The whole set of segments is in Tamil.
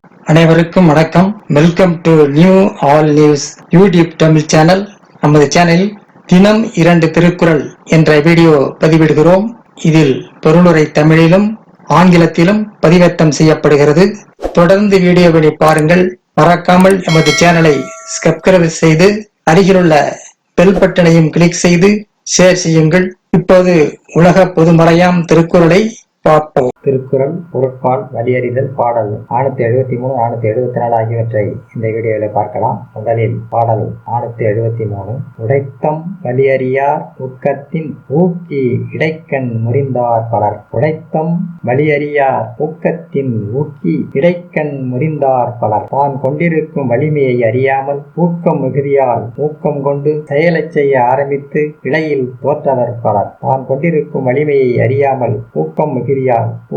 அனைவருக்கும் வணக்கம். Welcome to new all news YouTube Tamil channel. நமது சேனலில் தினம் 2 திருக்குறள் என்ற வீடியோ பதிவிடுகிறோம். இதில் பொருளுரை தமிழிலும் ஆங்கிலத்திலும் பதிவேற்றம் செய்யப்படுகிறது. தொடர்ந்து வீடியோவை பாருங்கள். மறக்காமல் எமது சேனலை சப்ஸ்கிரைப் செய்து அருகிலுள்ள பெல் பட்டனையும் கிளிக் செய்து ஷேர் செய்யுங்கள். இப்போது உலக பொதுமறையாம் திருக்குறளை பார்ப்போம். திருக்குறள் பொருட்பால் வலியறிதல் பாடல் 473 474 ஆகியவற்றை இந்த வீடியோவில் பார்க்கலாம். முதலில் பாடல் 473. உடைத்தம் வலியறியார் ஊக்கத்தின் ஊக்கி இடைக்கண் முறிந்தார் பலர். உடைத்தம் வலியறியார் ஊக்கத்தின் ஊக்கி இடைக்கண் முறிந்தார் பலர். தான் கொண்டிருக்கும் வலிமையை அறியாமல் ஊக்கம் மிகுதியால் ஊக்கம் கொண்டு செயலைச் செய்ய ஆரம்பித்து இடையில் தோற்றவர் பலர். தான் கொண்டிருக்கும் வலிமையை அறியாமல் ஊக்கம் மிகுதியால்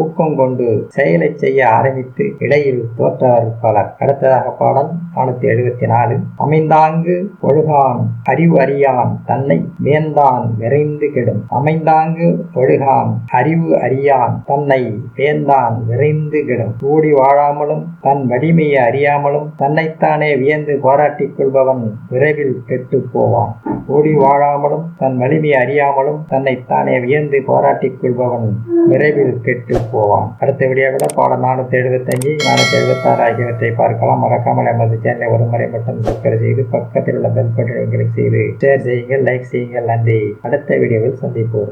ஊக்கம் கொண்டு செயலை செய்ய ஆரம்பித்து இடையில் தோற்றவர் பலர். அடுத்ததாக பாடல் 474. அமைந்தாங்கு ஒழுகான் அறிவு அறியான் தன்னை வேந்தான் விரைந்து கெடும். அமைந்தாங்கு ஒழுகான் அறிவு அறியான் தன்னை வேந்தான் விரைந்து கெடும். கூடி வாழாமலும் தன் வலிமையை அறியாமலும் தன்னைத்தானே வியந்து போராட்டிக் கொள்பவன் விரைவில் கெட்டு போவான். கூடி வாழாமலும் தன் வலிமையை அறியாமலும் தன்னைத்தானே வியந்து போராட்டிக் கொள்பவன் விரைவில் கெட்டு போவான். அடுத்த வீடியோவில் பாடம் 475 476 ஆகியவற்றை பார்க்கலாம். மறக்காமல் எமது சேனலை ஒரு முறை மட்டும் சப்ஸ்கிரைப் செய்து பக்கத்தில் உள்ள பெல் பட்டனை கிளிக் செய்து ஷேர் செய்யுங்கள், லைக் செய்யுங்கள். நன்றி. அடுத்த வீடியோவில் சந்திப்போம்.